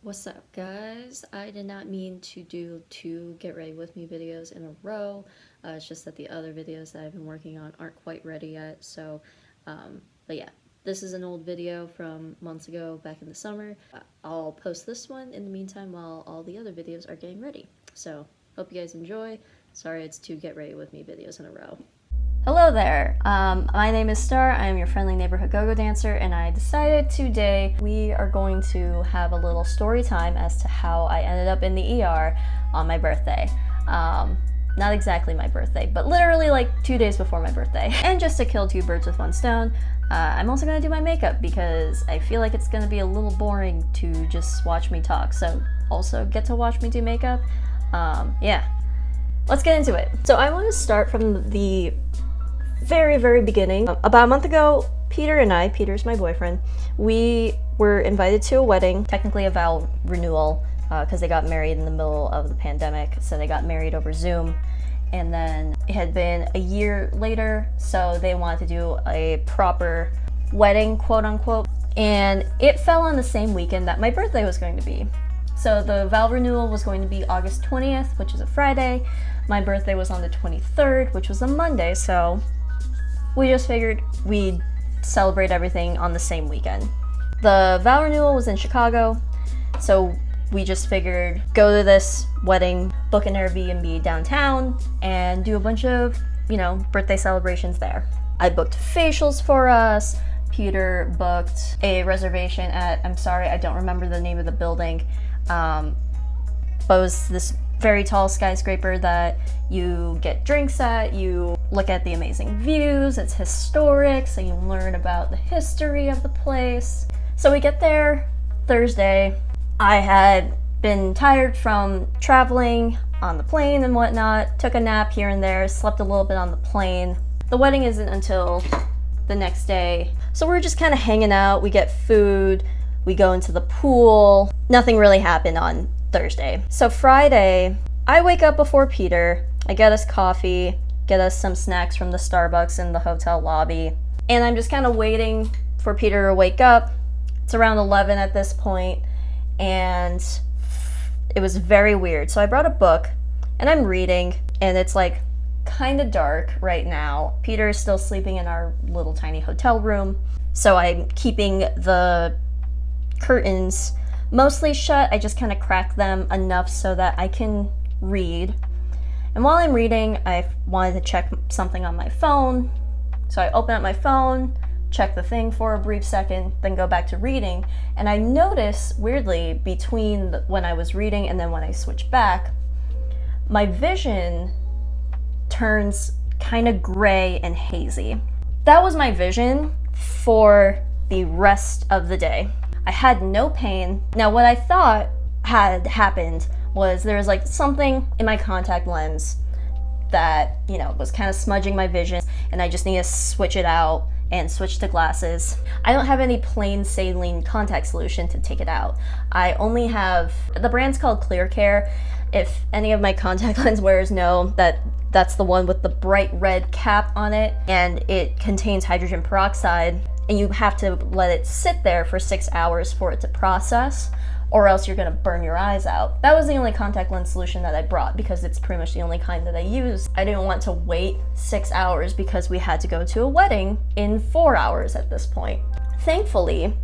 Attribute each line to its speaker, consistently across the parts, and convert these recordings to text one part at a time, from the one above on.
Speaker 1: What's up, guys? I did not mean to do two Get Ready With Me videos in a row. It's just that the other videos that I've been working on aren't quite ready yet. But yeah, this is an old video from months ago back in the summer. I'll post this one in the meantime while all the other videos are getting ready. So, hope you guys enjoy. Sorry it's two Get Ready With Me videos in a row. Hello there, my name is Star, I am your friendly neighborhood go-go dancer, and I decided today we are going to have a little story time as to how I ended up in the ER on my birthday. Not exactly my birthday, but literally like 2 days before my birthday. And just to kill two birds with one stone, I'm also going to do my makeup because I feel like it's going to be a little boring to just watch me talk, so also get to watch me do makeup. Yeah, let's get into it. So I want to start from the very beginning. About a month ago, Peter and I, Peter's my boyfriend, we were invited to a wedding, technically a vow renewal, because they got married in the middle of the pandemic, so they got married over Zoom. And then it had been a year later, so they wanted to do a proper wedding, quote unquote, and it fell on the same weekend that my birthday was going to be. So the vow renewal was going to be August 20th, which is a Friday. My birthday was on the 23rd, which was a Monday, so we just figured we'd celebrate everything on the same weekend. The vow renewal was in Chicago, so we just figured go to this wedding, book an Airbnb downtown, and do a bunch of, birthday celebrations there. I booked facials for us. Peter booked a reservation at, I'm sorry, I don't remember the name of the building, but it was this very tall skyscraper that you get drinks at, you look at the amazing views, it's historic, so you learn about the history of the place. So we get there Thursday. I had been tired from traveling on the plane and whatnot, took a nap here and there, slept a little bit on the plane. The wedding isn't until the next day, so we're just kind of hanging out, we get food, we go into the pool. Nothing really happened on Thursday. So Friday, I wake up before Peter, I get us coffee, get us some snacks from the Starbucks in the hotel lobby, and I'm just kind of waiting for Peter to wake up. It's around 11 at this point, and it was very weird. So I brought a book, and I'm reading, and it's like kind of dark right now. Peter is still sleeping in our little tiny hotel room, so I'm keeping the curtains mostly shut. I just kind of crack them enough so that I can read. And while I'm reading, I wanted to check something on my phone. So I open up my phone, check the thing for a brief second, then go back to reading. And I notice, weirdly, between when I was reading and then when I switch back, my vision turns kind of gray and hazy. That was my vision for the rest of the day. I had no pain. Now, what I thought had happened was there was like something in my contact lens that, was kind of smudging my vision, and I just need to switch it out and switch to glasses. I don't have any plain saline contact solution to take it out. I only have, the brand's called Clear Care. If any of my contact lens wearers know that that's the one with the bright red cap on it, and it contains hydrogen peroxide, and you have to let it sit there for 6 hours for it to process, or else you're gonna burn your eyes out. That was the only contact lens solution that I brought because it's pretty much the only kind that I use. I didn't want to wait 6 hours because we had to go to a wedding in 4 hours at this point. Thankfully,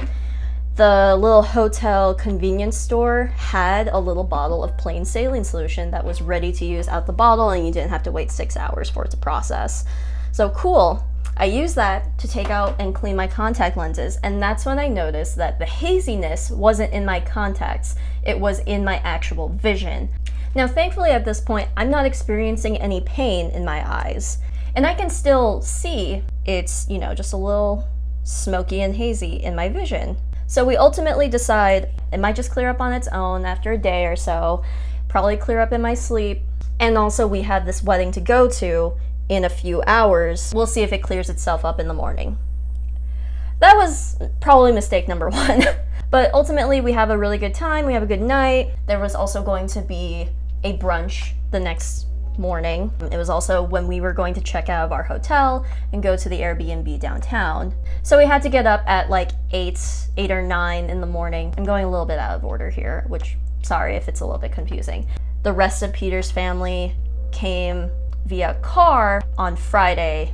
Speaker 1: the little hotel convenience store had a little bottle of plain saline solution that was ready to use out the bottle, and you didn't have to wait 6 hours for it to process. So cool. I used that to take out and clean my contact lenses, and that's when I noticed that the haziness wasn't in my contacts, it was in my actual vision. Now, thankfully at this point, I'm not experiencing any pain in my eyes, and I can still see it's, just a little smoky and hazy in my vision. So we ultimately decide it might just clear up on its own after a day or so, probably clear up in my sleep, and also we have this wedding to go to in a few hours. We'll see if it clears itself up in the morning. That was probably mistake number one. But ultimately we have a really good time, we have a good night. There was also going to be a brunch the next
Speaker 2: morning. It was also when we were going to check out of our hotel and go to the Airbnb downtown. So we had to get up at like 8 or 9 in the morning. I'm going a little bit out of order here, which, sorry if it's a little bit confusing. The rest of Peter's family came via car on Friday,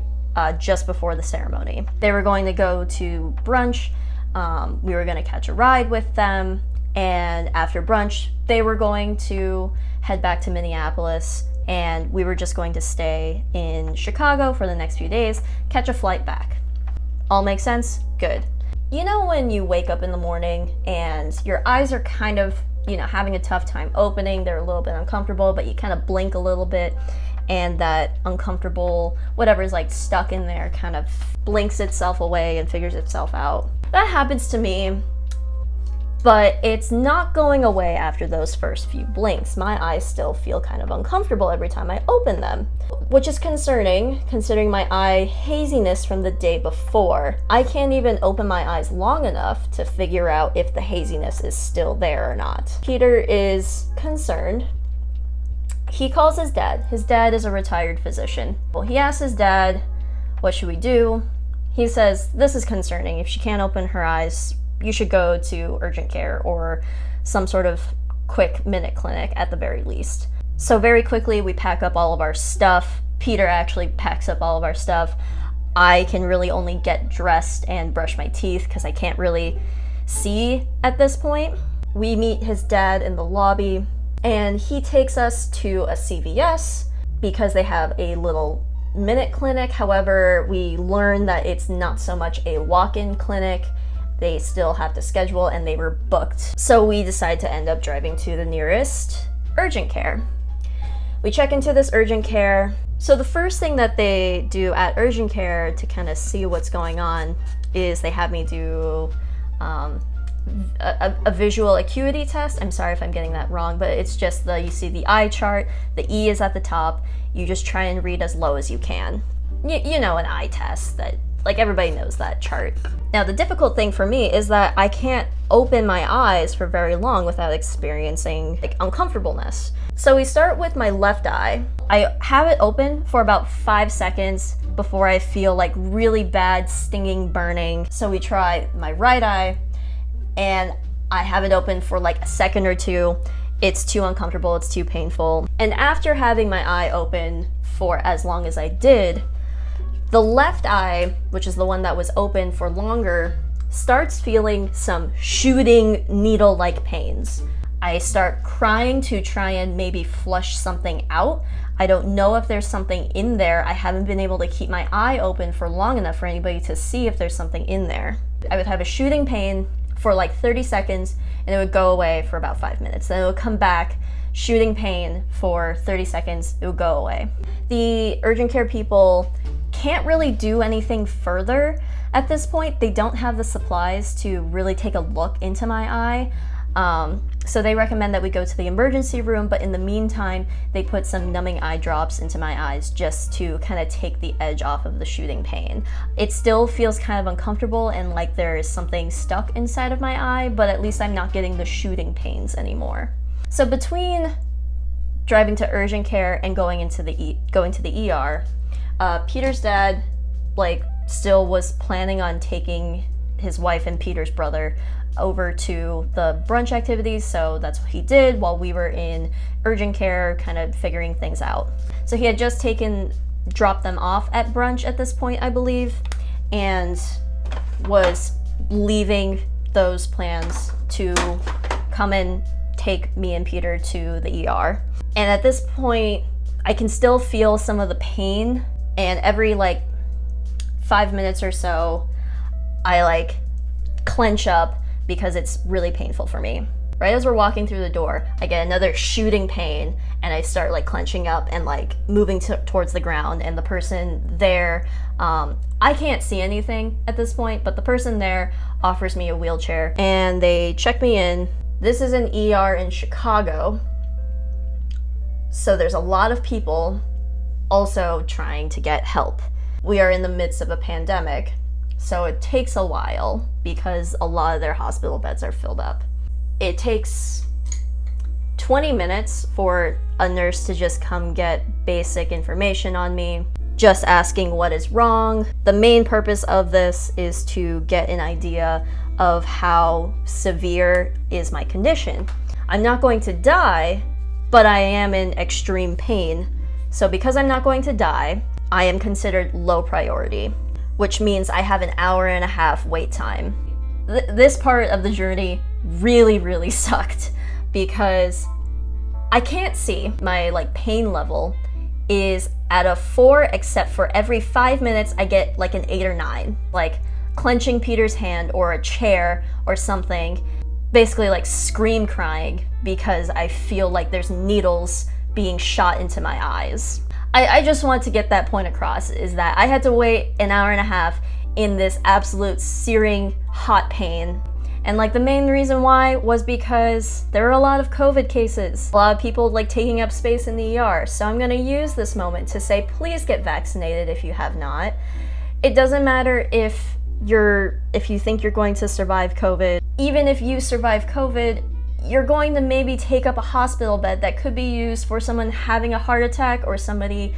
Speaker 2: just before the ceremony. They were going to go to brunch. We were going to catch a ride with them. And after brunch, they were going to head back to Minneapolis, and we were just going to stay in Chicago for the next few days, catch a flight back. All makes sense? Good. You know when you wake up in the morning and your eyes are kind of, having a tough time opening, they're a little bit uncomfortable, but you kind of blink a little bit, and that uncomfortable, whatever's like stuck in there kind of blinks itself away and figures itself out. That happens to me, but it's not going away after those first few blinks. My eyes still feel kind of uncomfortable every time I open them, which is concerning considering my eye haziness from the day before. I can't even open my eyes long enough to figure out if the haziness is still there or not. Peter is concerned. He calls his dad. His dad is a retired physician. Well, he asks his dad, what should we do? He says, this is concerning. If she can't open her eyes, you should go to urgent care or some sort of quick minute clinic at the very least. So very quickly we pack up all of our stuff. Peter actually packs up all of our stuff. I can really only get dressed and brush my teeth because I can't really see at this point. We meet his dad in the lobby, and he takes us to a CVS because they have a little minute clinic. However, we learn that it's not so much a walk-in clinic. They still have to schedule, and they were booked. So we decide to end up driving to the nearest urgent care. We check into this urgent care. So the first thing that they do at urgent care to kind of see what's going on is they have me do a visual acuity test. I'm sorry if I'm getting that wrong, but it's just you see the eye chart, the E is at the top. You just try and read as low as you can. An eye test that, like, everybody knows that chart. Now, the difficult thing for me is that I can't open my eyes for very long without experiencing uncomfortableness. So we start with my left eye. I have it open for about 5 seconds before I feel like really bad stinging burning. So we try my right eye, and I have it open for like a second or two. It's too uncomfortable, it's too painful. And after having my eye open for as long as I did, the left eye, which is the one that was open for longer, starts feeling some shooting needle-like pains. I start crying to try and maybe flush something out. I don't know if there's something in there. I haven't been able to keep my eye open for long enough for anybody to see if there's something in there. I would have a shooting pain for like 30 seconds, and it would go away for about 5 minutes. Then it would come back, shooting pain for 30 seconds, it would go away. The urgent care people can't really do anything further at this point. They don't have the supplies to really take a look into my eye. So they recommend that we go to the emergency room, but in the meantime, they put some numbing eye drops into my eyes just to kind of take the edge off of the shooting pain. It still feels kind of uncomfortable and like there is something stuck inside of my eye, but at least I'm not getting the shooting pains anymore. So between driving to urgent care and going to the ER, Peter's dad still was planning on taking his wife and Peter's brother over to the brunch activities, so that's what he did while we were in urgent care kind of figuring things out. So he had just dropped them off at brunch at this point, I believe, and was leaving those plans to come and take me and Peter to the ER. And at this point, I can still feel some of the pain, and every 5 minutes or so, I clench up because it's really painful for me. Right as we're walking through the door, I get another shooting pain, and I start clenching up and moving towards the ground, and the person there, I can't see anything at this point, but the person there offers me a wheelchair, and they check me in. This is an ER in Chicago, so there's a lot of people also trying to get help. We are in the midst of a pandemic, so it takes a while because a lot of their hospital beds are filled up. It takes 20 minutes for a nurse to just come get basic information on me, just asking what is wrong. The main purpose of this is to get an idea of how severe is my condition. I'm not going to die, but I am in extreme pain. So because I'm not going to die, I am considered low priority, which means I have an hour and a half wait time. This part of the journey really sucked because I can't see. My pain level is at a 4, except for every 5 minutes I get an 8 or 9, clenching Peter's hand or a chair or something, basically scream crying because I feel like there's needles being shot into my eyes. I just want to get that point across, is that I had to wait an hour and a half in this absolute searing hot pain. And the main reason why was because there are a lot of COVID cases, a lot of people taking up space in the ER. So I'm gonna use this moment to say, please get vaccinated if you have not. It doesn't matter if you think you're going to survive COVID. Even if you survive COVID, you're going to maybe take up a hospital bed that could be used for someone having a heart attack, or somebody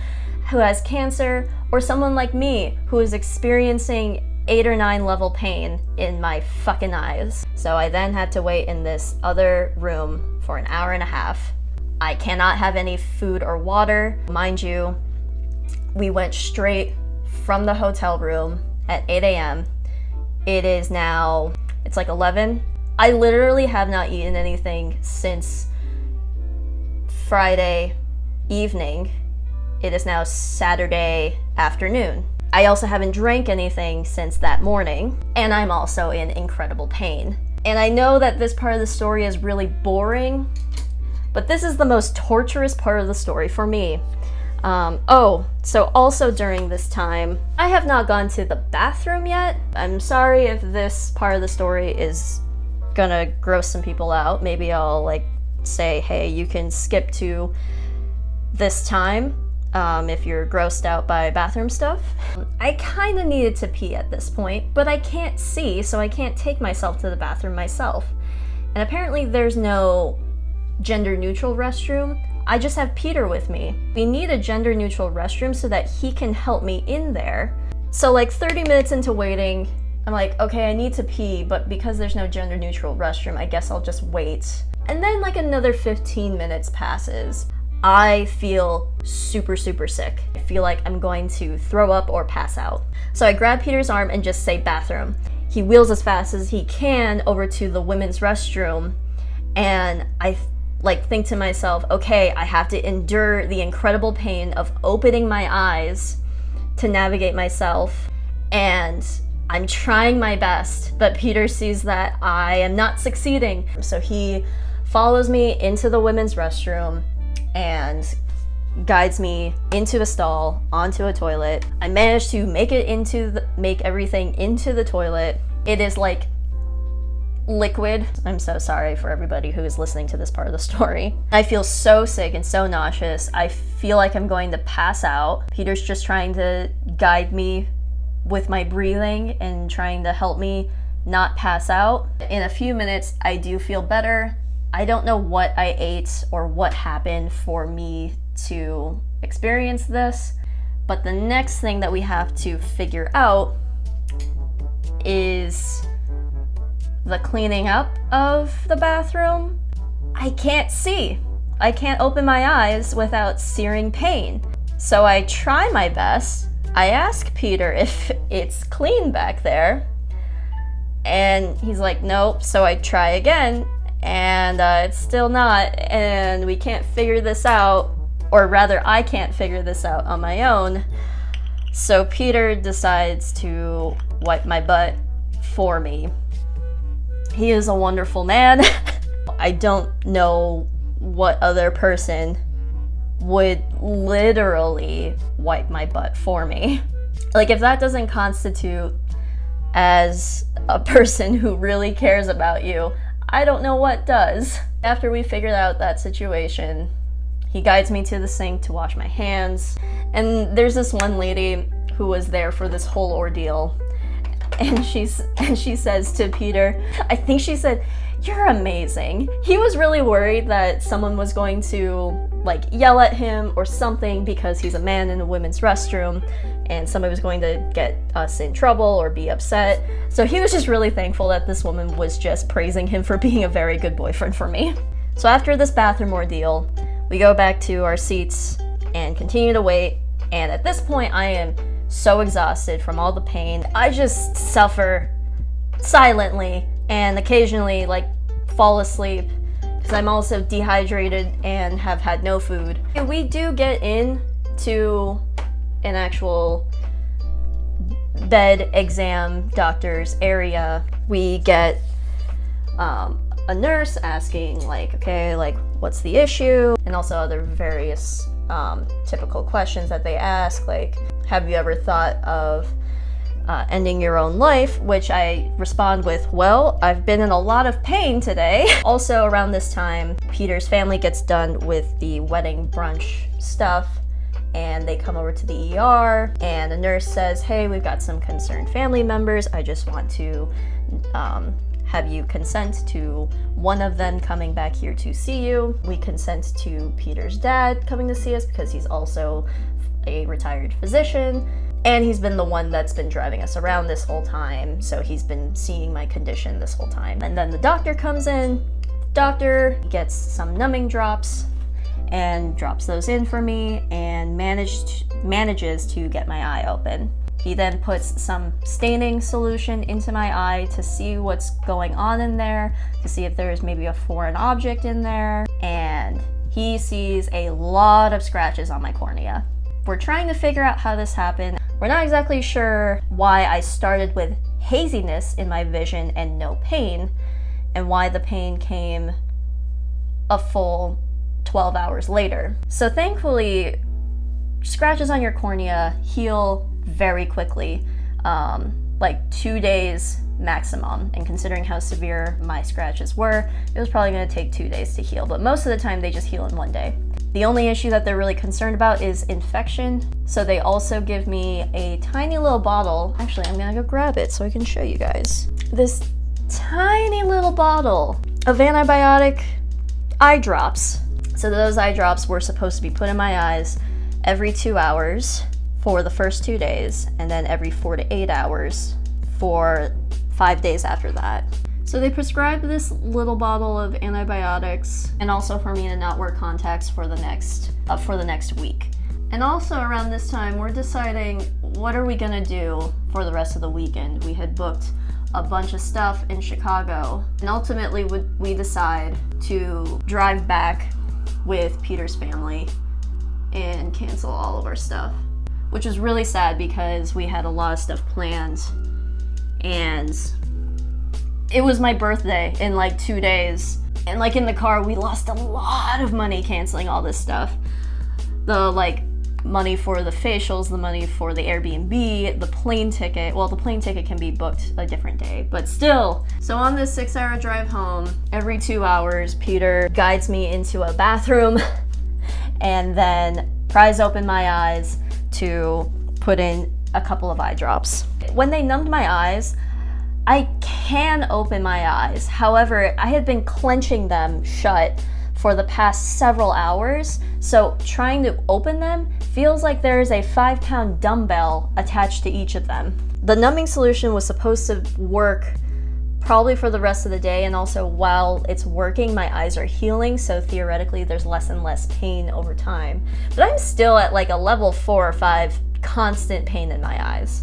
Speaker 2: who has cancer, or someone like me who is experiencing 8 or 9 level pain in my fucking eyes. So I then had to wait in this other room for an hour and a half. I cannot have any food or water. Mind you, we went straight from the hotel room at 8 a.m. It is now, it's 11. I literally have not eaten anything since Friday evening. It is now Saturday afternoon. I also haven't drank anything since that morning, and I'm also in incredible pain. And I know that this part of the story is really boring, but this is the most torturous part of the story for me. So also during this time, I have not gone to the bathroom yet. I'm sorry if this part of the story is gonna gross some people out. Maybe I'll say, hey, you can skip to this time if you're grossed out by bathroom stuff. I kind of needed to pee at this point, but I can't see, so I can't take myself to the bathroom myself. And apparently there's no gender-neutral restroom. I just have Peter with me. We need a gender-neutral restroom so that he can help me in there. So 30 minutes into waiting, I'm okay, I need to pee, but because there's no gender-neutral restroom, I guess I'll just wait. And then another 15 minutes passes. I feel super sick. I feel like I'm going to throw up or pass out. So I grab Peter's arm and just say bathroom. He wheels as fast as he can over to the women's restroom, and I think to myself, okay, I have to endure the incredible pain of opening my eyes to navigate myself, and I'm trying my best, but Peter sees that I am not succeeding. So he follows me into the women's restroom and guides me into a stall, onto a toilet. I managed to make everything into the toilet. It is liquid. I'm so sorry for everybody who is listening to this part of the story. I feel so sick and so nauseous. I feel like I'm going to pass out. Peter's just trying to guide me with my breathing and trying to help me not pass out. In a few minutes, I do feel better. I don't know what I ate or what happened for me to experience this, but the next thing that we have to figure out is the cleaning up of the bathroom. I can't see. I can't open my eyes without searing pain. So I try my best. I ask Peter if it's clean back there, and he's like, nope. So I try again, and it's still not, and we can't figure this out, or rather I can't figure this out on my own. So Peter decides to wipe my butt for me. He is a wonderful man. I don't know what other person would literally wipe my butt for me. If that doesn't constitute as a person who really cares about you, I don't know what does. After we figured out that situation, he guides me to the sink to wash my hands. And there's this one lady who was there for this whole ordeal. And she says to Peter, I think she said, "You're amazing." He was really worried that someone was going to like yell at him or something because he's a man in a women's restroom and somebody was going to get us in trouble or be upset. So he was just really thankful that this woman was just praising him for being a very good boyfriend for me. So after this bathroom ordeal, we go back to our seats and continue to wait. And at this point, I am so exhausted from all the pain. I just suffer silently and occasionally like fall asleep because I'm also dehydrated and have had no food. And we do get into an actual bed exam doctor's area. We get a nurse asking like, okay, like what's the issue? And also other various typical questions that they ask, like, have you ever thought of ending your own life? Which I respond with, well, I've been in a lot of pain today. Also around this time, Peter's family gets done with the wedding brunch stuff and they come over to the ER and the nurse says, hey, we've got some concerned family members. I just want to have you consent to one of them coming back here to see you. We consent to Peter's dad coming to see us because he's also a retired physician and he's been the one that's been driving us around this whole time, so he's been seeing my condition this whole time. And then the doctor comes in. Doctor gets some numbing drops and drops those in for me and manages to get my eye open. He then puts some staining solution into my eye to see what's going on in there, to see if there's maybe a foreign object in there, and he sees a lot of scratches on my cornea. We're trying to figure out how this happened. We're not exactly sure why I started with haziness in my vision and no pain, and why the pain came a full 12 hours later. So thankfully, scratches on your cornea heal very quickly, like 2 days maximum. And considering how severe my scratches were, it was probably going to take 2 days to heal, but most of the time they just heal in 1 day. The only issue that they're really concerned about is infection, so they also give me a tiny little bottle. Actually, I'm gonna go grab it so I can show you guys. This tiny little bottle of antibiotic eye drops. So those eye drops were supposed to be put in my eyes every 2 hours for the first 2 days, and then every 4 to 8 hours for 5 days after that. So they prescribed this little bottle of antibiotics, and also for me to not wear contacts for the next week. And also around this time, we're deciding what are we gonna do for the rest of the weekend. We had booked a bunch of stuff in Chicago, and ultimately we decide to drive back with Peter's family and cancel all of our stuff, which was really sad because we had a lot of stuff planned, and it was my birthday in like 2 days, and like in the car we lost a lot of money canceling all this stuff. The like money for the facials, the money for the Airbnb, the plane ticket. Well, the plane ticket can be booked a different day, but still. So on this 6-hour drive home, every 2 hours, Peter guides me into a bathroom and then pries open my eyes to put in a couple of eye drops. When they numbed my eyes, I can open my eyes. However, I had been clenching them shut for the past several hours, so trying to open them feels like there is a 5-pound dumbbell attached to each of them. The numbing solution was supposed to work probably for the rest of the day, and also while it's working, my eyes are healing, so theoretically there's less and less pain over time. But I'm still at like a level 4 or 5 constant pain in my eyes.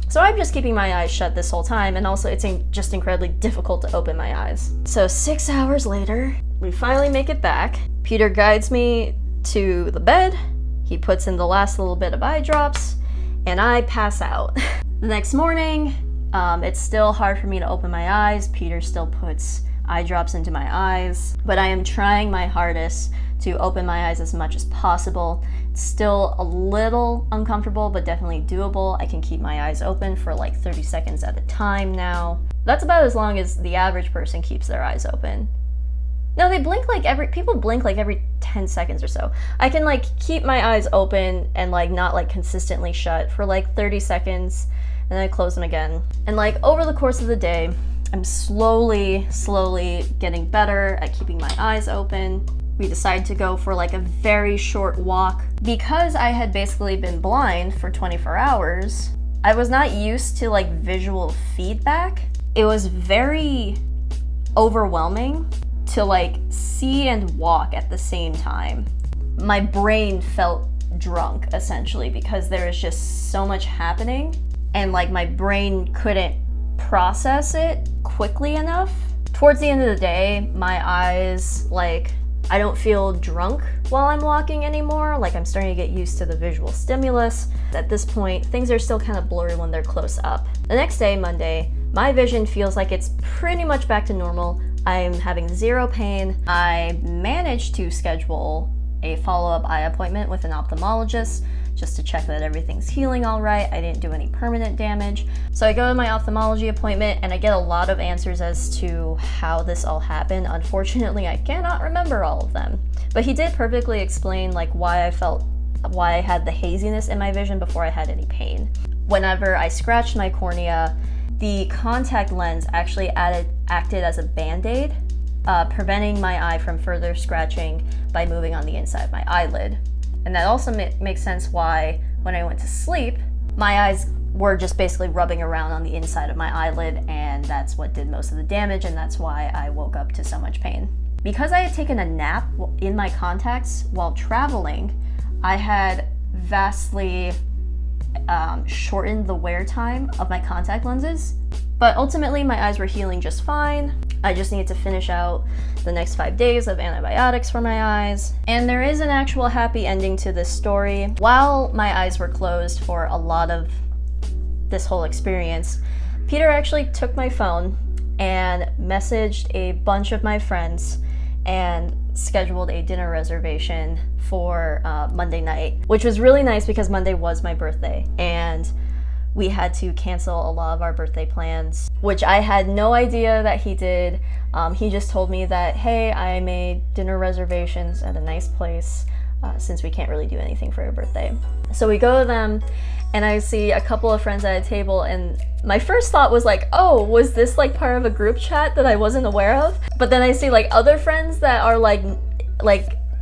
Speaker 2: So I'm just keeping my eyes shut this whole time, and also it's just incredibly difficult to open my eyes. So 6 hours later, we finally make it back. Peter guides me to the bed, he puts in the last little bit of eye drops, and I pass out. The next morning, it's still hard for me to open my eyes. Peter still puts eye drops into my eyes, but I am trying my hardest to open my eyes as much as possible. It's still a little uncomfortable, but definitely doable. I can keep my eyes open for like 30 seconds at a time now. That's about as long as the average person keeps their eyes open. No, they blink like people blink like every 10 seconds or so. I can like keep my eyes open and like not like consistently shut for like 30 seconds, and then I close them again. And like over the course of the day, I'm slowly getting better at keeping my eyes open. We decided to go for like a very short walk. Because I had basically been blind for 24 hours, I was not used to like visual feedback. It was very overwhelming to like see and walk at the same time. My brain felt drunk essentially because there was just so much happening and like my brain couldn't process it quickly enough. Towards the end of the day, my eyes, like, I don't feel drunk while I'm walking anymore. Like, I'm starting to get used to the visual stimulus. At this point, things are still kind of blurry when they're close up. The next day, Monday, my vision feels like it's pretty much back to normal. I'm having zero pain. I managed to schedule a follow-up eye appointment with an ophthalmologist just to check that everything's healing all right. I didn't do any permanent damage. So I go to my ophthalmology appointment and I get a lot of answers as to how this all happened. Unfortunately, I cannot remember all of them. But he did perfectly explain like why I had the haziness in my vision before I had any pain. Whenever I scratched my cornea, the contact lens actually acted as a band-aid, preventing my eye from further scratching by moving on the inside of my eyelid. And that also makes sense why when I went to sleep, my eyes were just basically rubbing around on the inside of my eyelid, and that's what did most of the damage, and that's why I woke up to so much pain. Because I had taken a nap in my contacts while traveling, I had vastly shortened the wear time of my contact lenses. But ultimately, my eyes were healing just fine. I just needed to finish out the next 5 days of antibiotics for my eyes. And there is an actual happy ending to this story. While my eyes were closed for a lot of this whole experience, Peter actually took my phone and messaged a bunch of my friends and scheduled a dinner reservation for Monday night, which was really nice because Monday was my birthday. And we had to cancel a lot of our birthday plans, which I had no idea that he did. He just told me that, hey, I made dinner reservations at a nice place since we can't really do anything for your birthday. So we go to them and I see a couple of friends at a table, and my first thought was like, oh, was this like part of a group chat that I wasn't aware of? But then I see like other friends that are like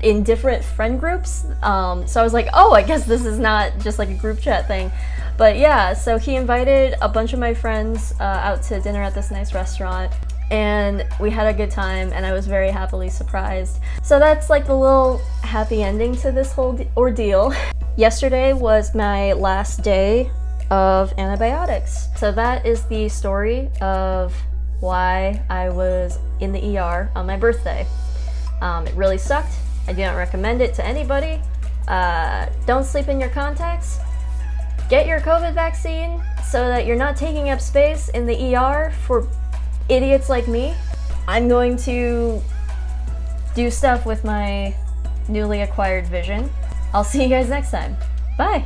Speaker 2: in different friend groups. So I was like, oh, I guess this is not just like a group chat thing. But yeah, so he invited a bunch of my friends out to dinner at this nice restaurant, and we had a good time, and I was very happily surprised. So that's like the little happy ending to this whole ordeal. Yesterday was my last day of antibiotics. So that is the story of why I was in the ER on my birthday. It really sucked. I do not recommend it to anybody. Don't sleep in your contacts. Get your COVID vaccine so that you're not taking up space in the ER for idiots like me. I'm going to do stuff with my newly acquired vision. I'll see you guys next time. Bye!